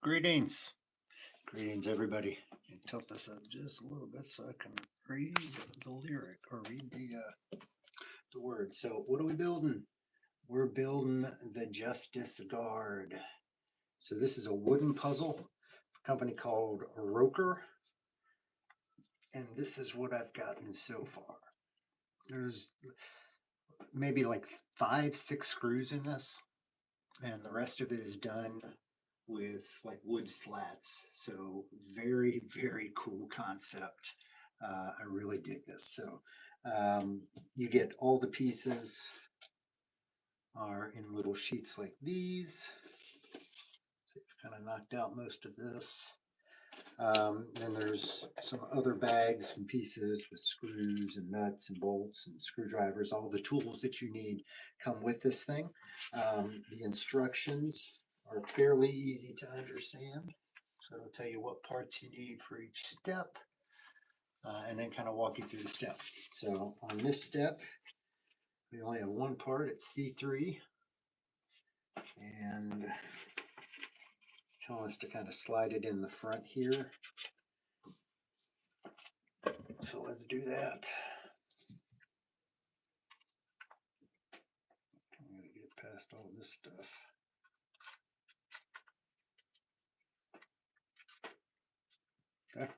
Greetings. Greetings, everybody. And tilt this up just a little bit so I can read the lyric or read the word. So, what are we building? We're building the Justice Guard. So, this is a wooden puzzle, a company called ROKR. And this is what I've gotten so far. There's maybe like 5-6 screws in this, and the rest of it is done with like wood slats. So very, very cool concept. I really dig this. So you get all the pieces are in little sheets like these. So you've kind of knocked out most of this. Then there's some other bags and pieces with screws and nuts and bolts and screwdrivers. All the tools that you need come with this thing. The instructions are fairly easy to understand. So it'll tell you what parts you need for each step, and then kind of walk you through the step. So on this step, we only have one part. It's C3. And it's telling us to kind of slide it in the front here. So let's do that. I'm going to get past all this stuff. Okay.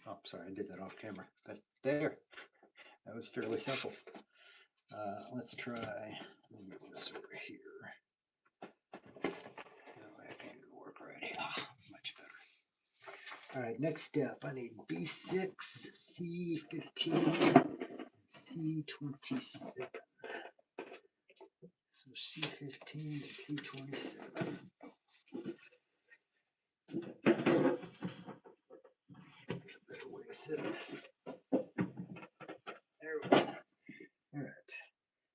Oh, sorry, I did that off camera. But there, that was fairly simple. Let's try, let me move this over here. That way I can do the work right here. Much better. All right, next step, I need B6, C15, C27. So C15 and C27. Better way to sit it. There we go. All right.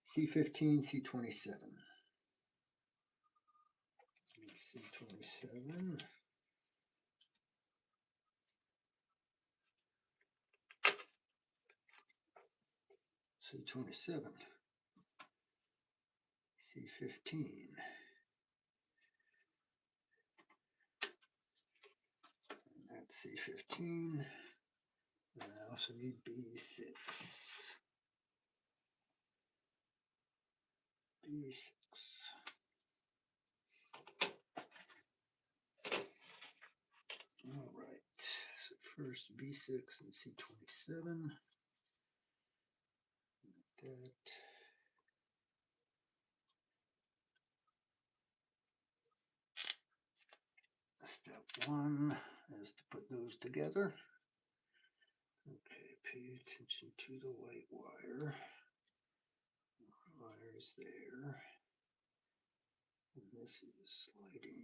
C15, C27. C27. C27. C15. And that's C15. And I also need B6. B6. All right. So first B6 and C27. Like that. Step one is to put those together. Okay, pay attention to the white wire. The wire is there. And this is sliding.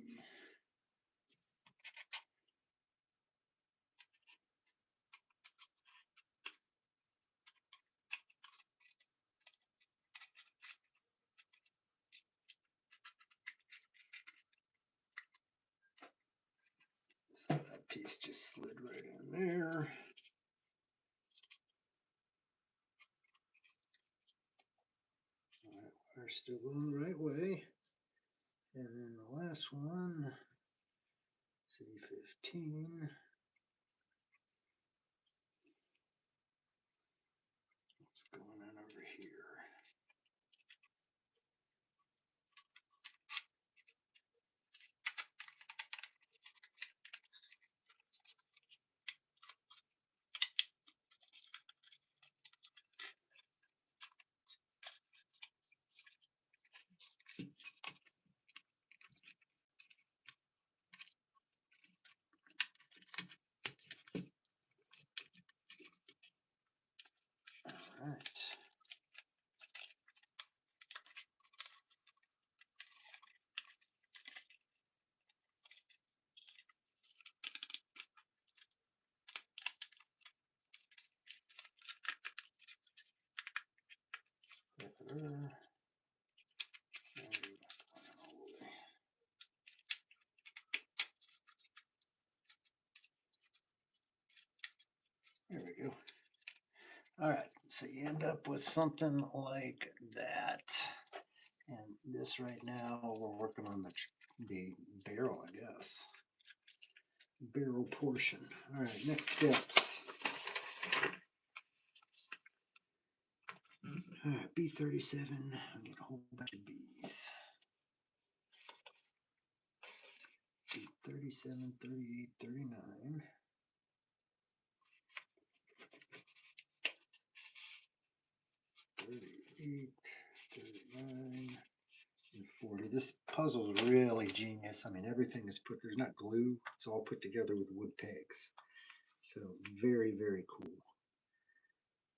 So that piece just slid right in there. All right, we're still going the right way. And then the last one, C15. What's going on over here? All right. There we go. All right, so you end up with something like that. And this right now, we're working on the the barrel, I guess. Barrel portion. All right, next steps. All right, B37. I get a whole bunch of Bs. B37, 38, 39. 38, 39, and 40. This puzzle is really genius. I mean, everything is put, there's not glue. It's all put together with wood pegs. So very, very cool.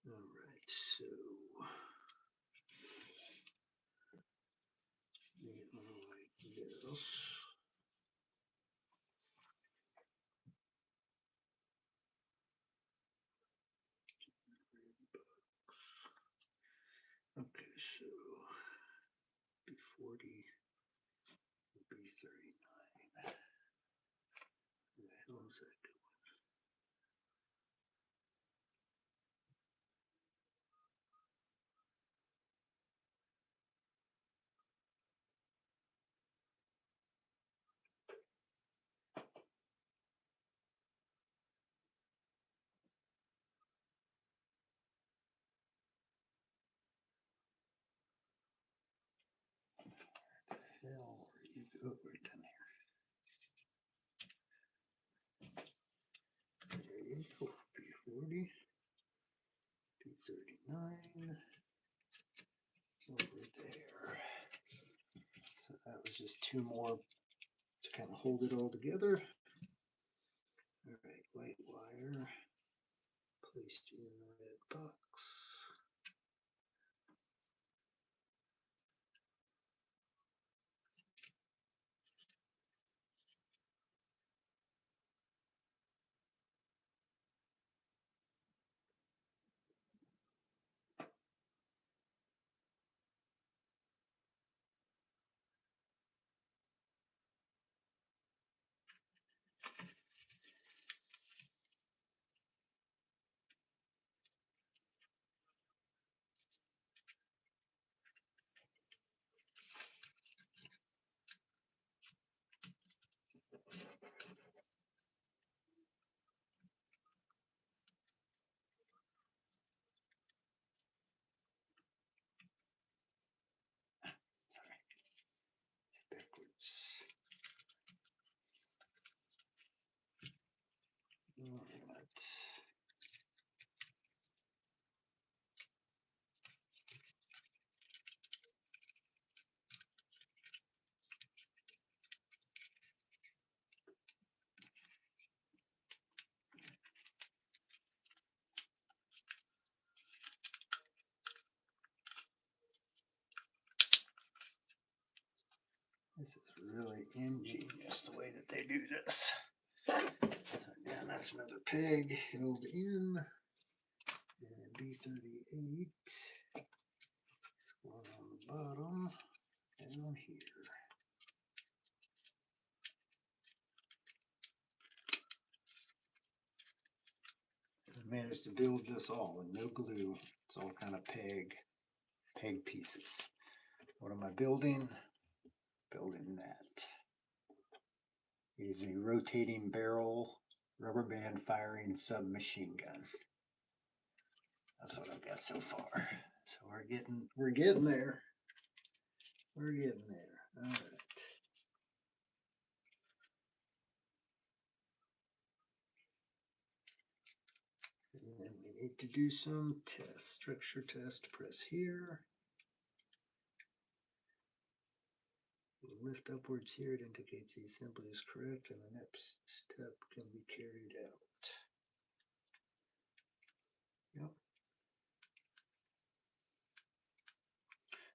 All right, so they are like this. Okay, so B40, B39. Where the hell is that going? Hell, where you go? Right down here. There you go. B40, B39, over there. So that was just two more to kind of hold it all together. All right, white wire placed in the red box. Sorry, backwards. All right. This is really ingenious the way that they do this. So again, that's another peg held in. And B38 is going on the bottom down here. I managed to build this all with no glue. It's all kind of peg pieces. What am I building? Building that. It is a rotating barrel rubber band firing submachine gun. That's what I've got so far. So we're getting there. We're getting there. All right. And then we need to do some tests. Structure test, press here. Lift upwards here, it indicates the assembly is correct and the next step can be carried out. Yep.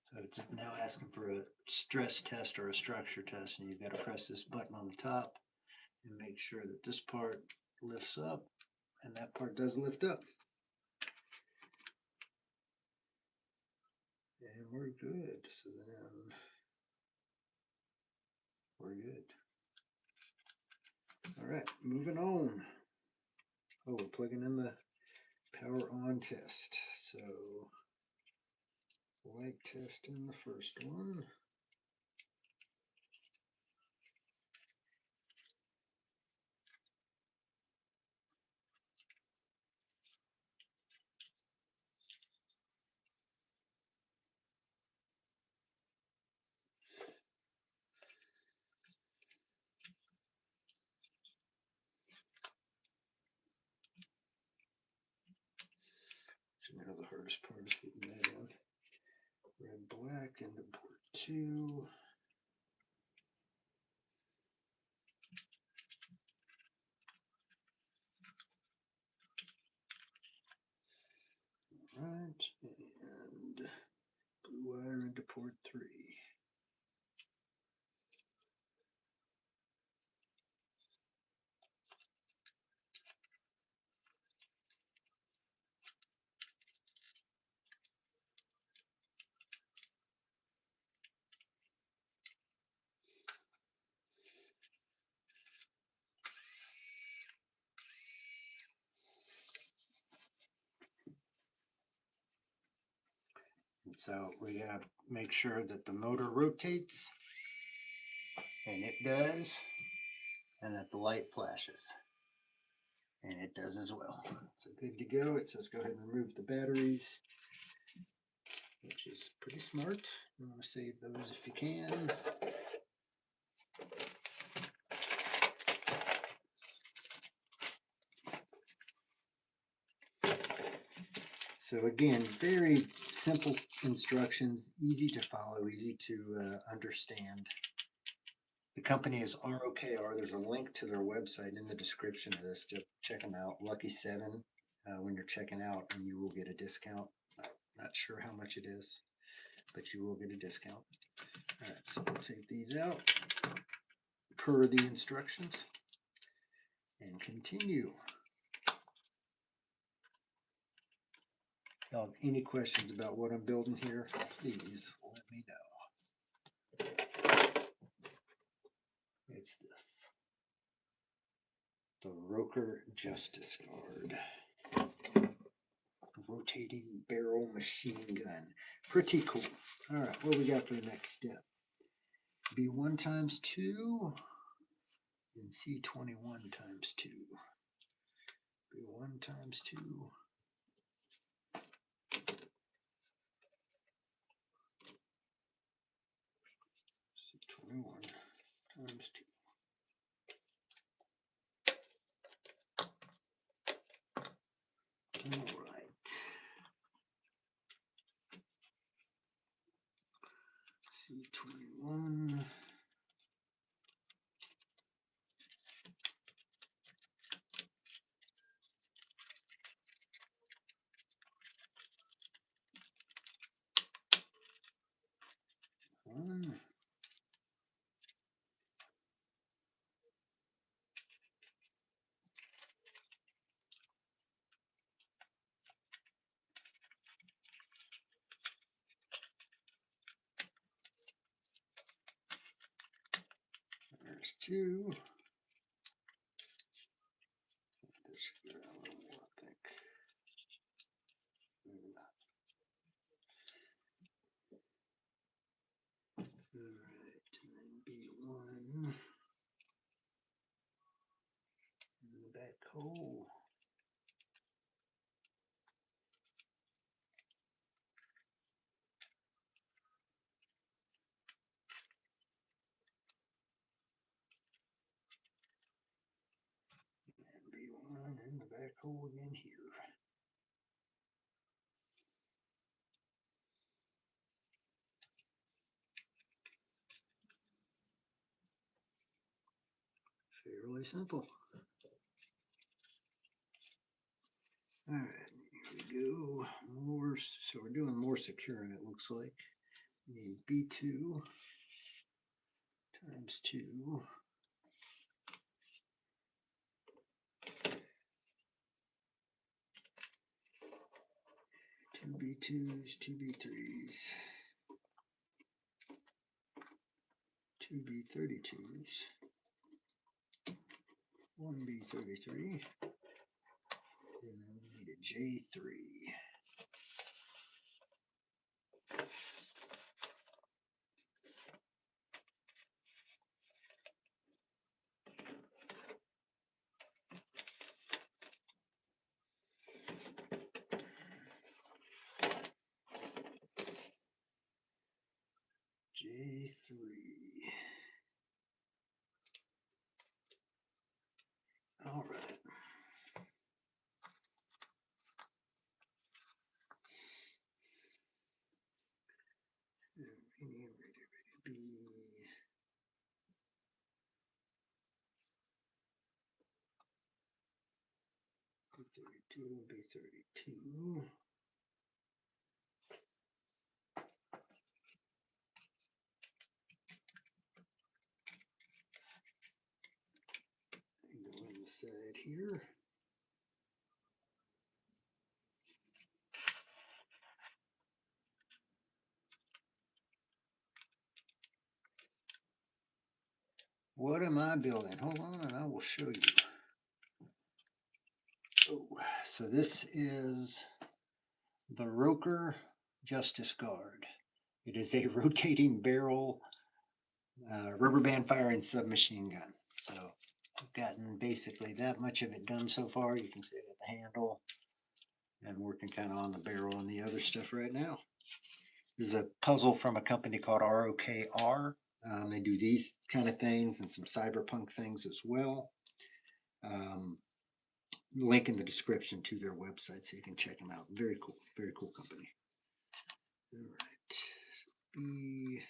So it's now asking for a stress test or a structure test, and you've got to press this button on the top and make sure that this part lifts up, and that part does lift up. And we're good. So then we're good. All right, moving on. Oh, we're plugging in the power on test. So light test in the first one. hardest part is getting that in. Red, black into port 2. Right, and blue wire into port 3. And so we gotta make sure that the motor rotates, and it does, and that the light flashes, and it does as well. So good to go. It says go ahead and remove the batteries, which is pretty smart. You want to save those if you can. So again, very simple instructions, easy to follow, easy to understand. The company is ROKR. There's a link to their website in the description of this to check them out. Lucky 7 when you're checking out, and you will get a discount. Not sure how much it is, but you will get a discount. All right, so we'll take these out per the instructions and continue. Y'all have any questions about what I'm building here, please let me know. It's this. The ROKR Justice Guard. Rotating barrel machine gun. Pretty cool. All right, what we got for the next step? B1 times 2 and C21 times 2. B1 times 2. C21 times 2. All right. C21. One. There's 2. This should go down a little more, I think. Maybe not. All right, and then B1 in the back hole. And B1 in the back hole again here. Fairly simple. All right, here we go. More, so we're doing more securing, it looks like. We need B2 times 2. 2 B2s, 2 B3s, 2 B32s, 1 B33, and then we need a J3. J3. All right. 32, B32. And go in the side here. What am I building? Hold on and I will show you. Oh, so this is the ROKR Justice Guard. It is a rotating barrel rubber band firing submachine gun. So I've gotten basically that much of it done so far. You can see I got the handle and working kind of on the barrel and the other stuff right now. This is a puzzle from a company called ROKR. They do these kind of things and some cyberpunk things as well. Link in the description to their website so you can check them out. Very cool company. All right, B3.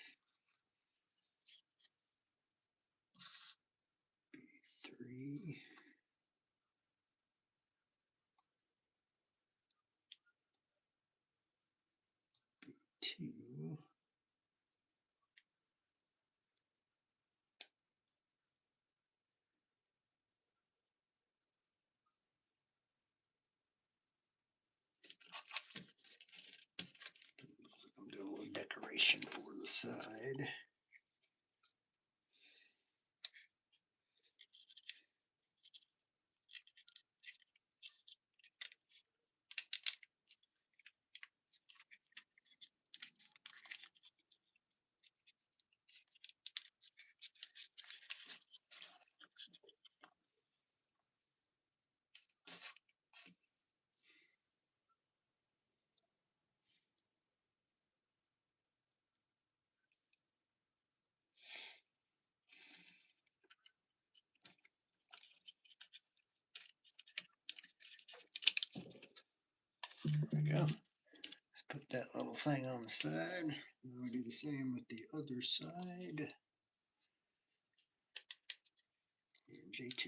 B2. Looks like I'm doing a little decoration for the side. There we go. Let's put that little thing on the side. And we'll do the same with the other side. And J2.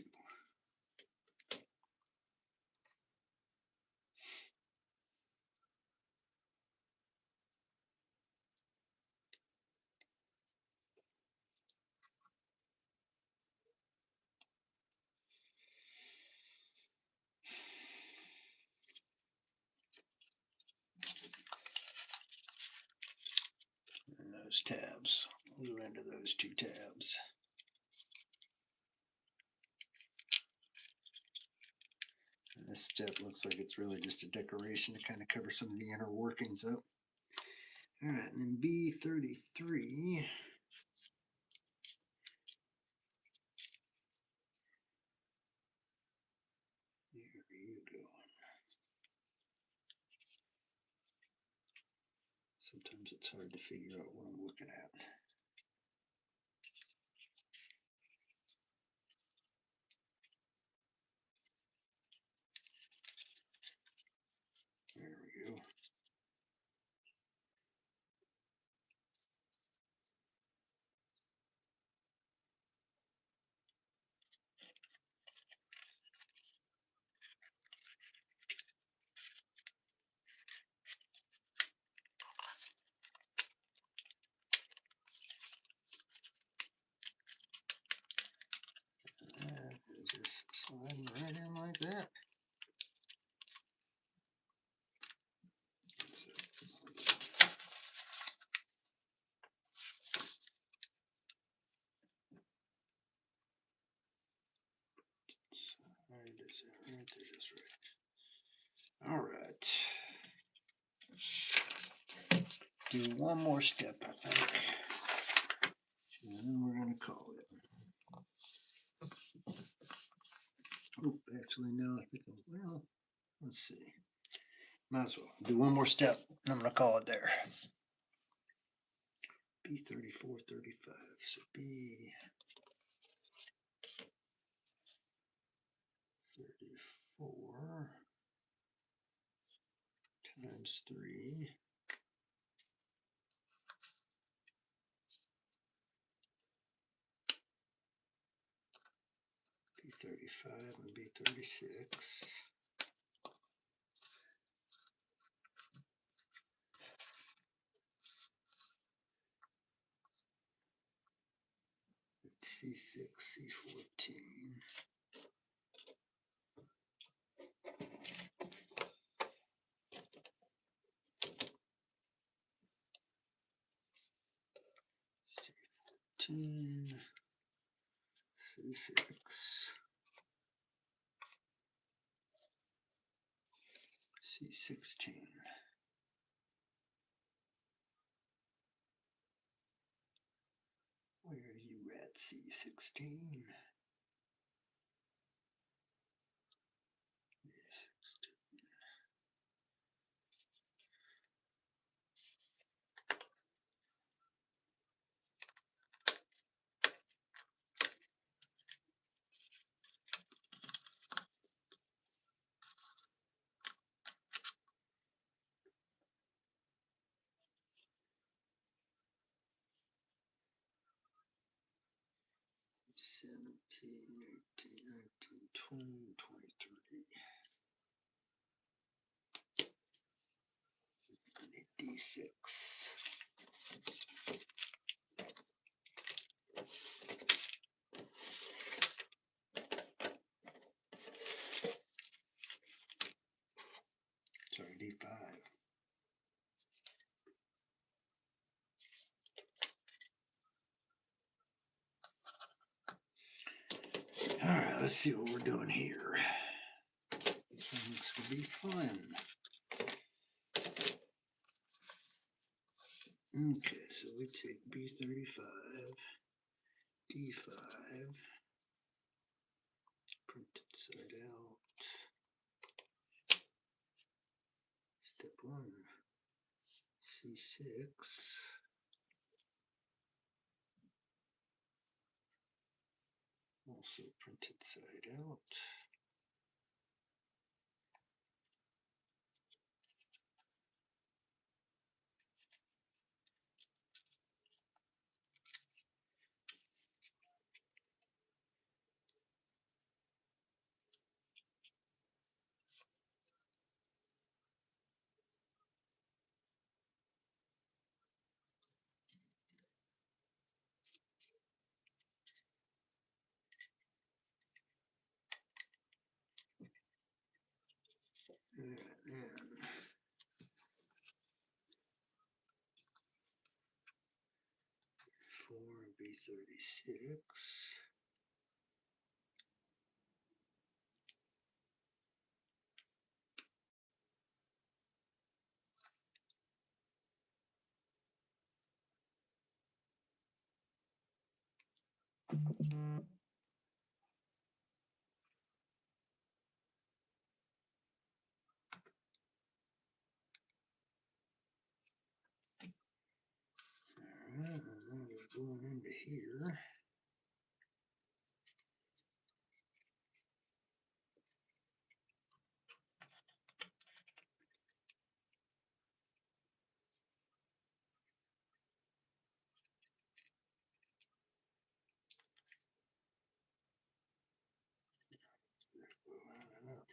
And those tabs. Glue into those two tabs. And this step looks like it's really just a decoration to kind of cover some of the inner workings up. All right, and then B33. There you go. Sometimes it's hard to figure out what I'm looking at. There we go. Just sliding right in like that. Side is that right? There is right. All right. Do one more step, I think. And then we're going to call it. Oh, actually, no, I think, well, let's see. Might as well do one more step. I'm going to call it there. B34, 35. So B34 times 3. B35 and B36. C6, C14. C14, C6, C16. Where are you at, C16? C16. Seventeen, 18, 19, 20, 23. D6. Sorry, D5. All right, let's see what we're doing here. This one looks to be fun. Okay, so we take B35, D5, printed side out. Step 1, C6. Also printed side out. Alright, then 4 B36. Alright, and that is going into here. We'll line it up.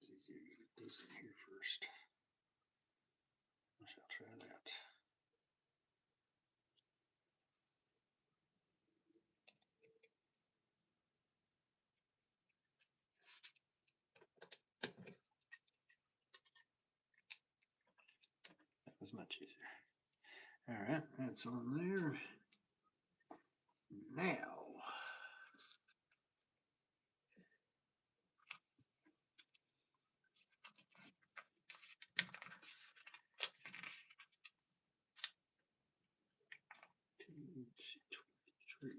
It's easier to get this in here first. I shall try that. That was much easier. Alright, that's on there. Now, page 23.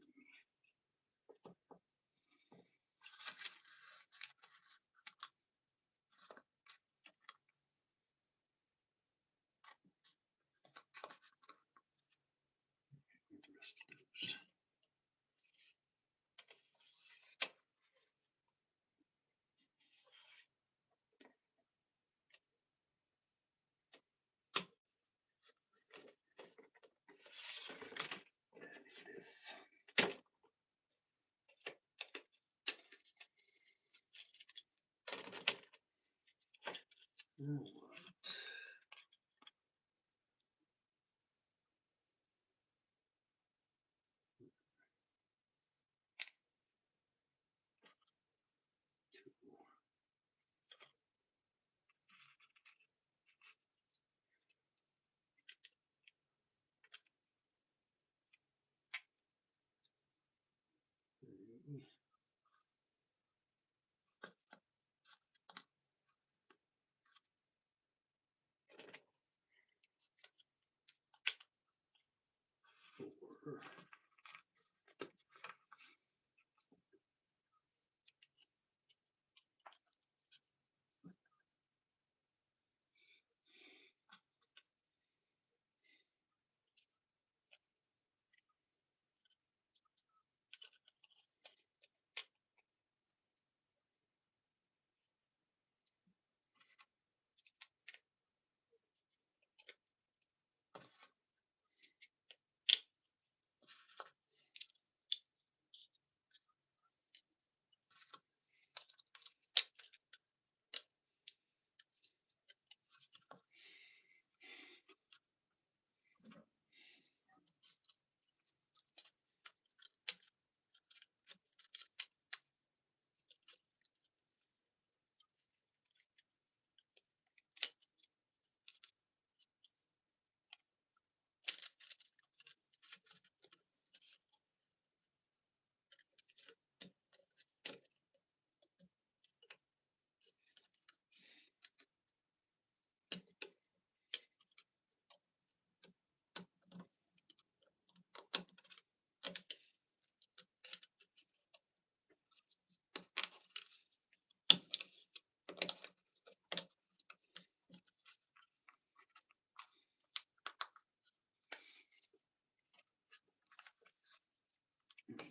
Alright. Three, 4.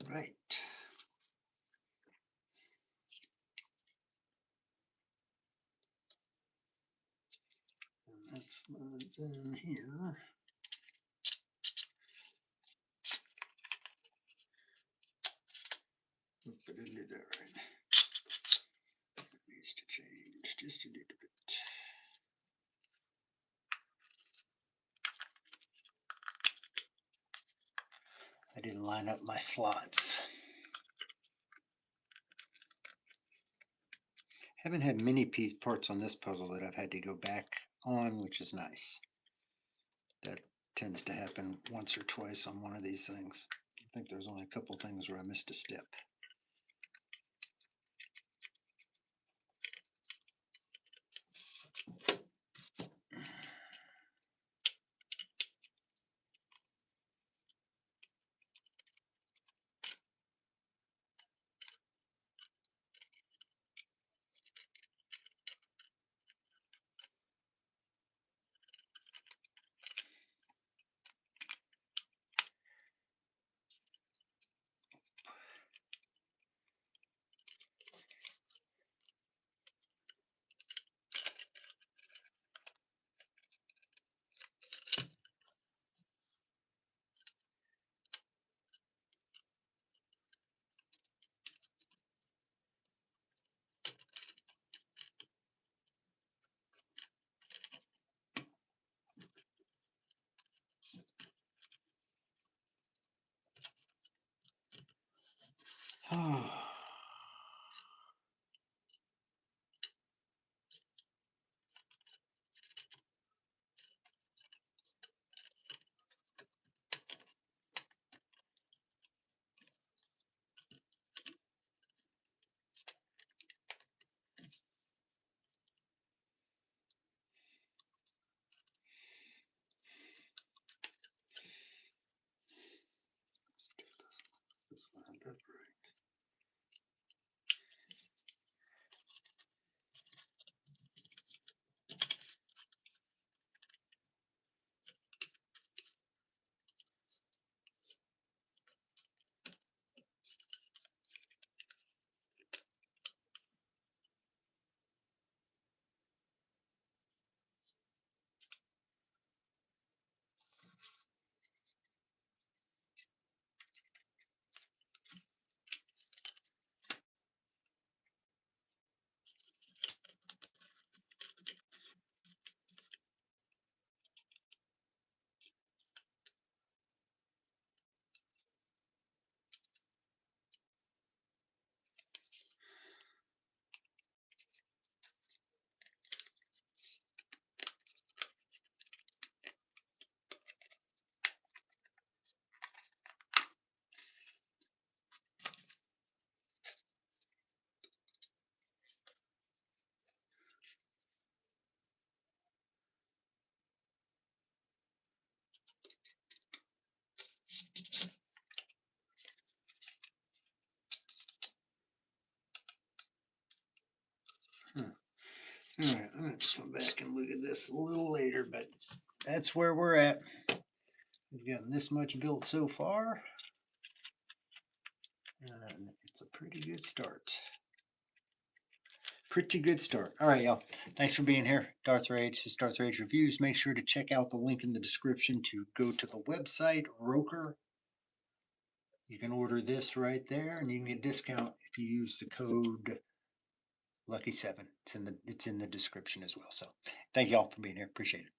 Right. And that slides in here. Oop, I didn't do that right. It needs to change just a little bit. I didn't line up my slots. Haven't had many parts on this puzzle that I've had to go back on, which is nice. That tends to happen once or twice on one of these things. I think there's only a couple things where I missed a step. It's lined up right. All right, I'm gonna come back and look at this a little later, but that's where we're at. We've gotten this much built so far, and it's a pretty good start. Pretty good start. All right, y'all. Thanks for being here. Darth Rage. This is Darth Rage Reviews. Make sure to check out the link in the description to go to the website, ROKR. You can order this right there, and you can get a discount if you use the code Lucky7. It's in the description as well. So thank y'all for being here. Appreciate it.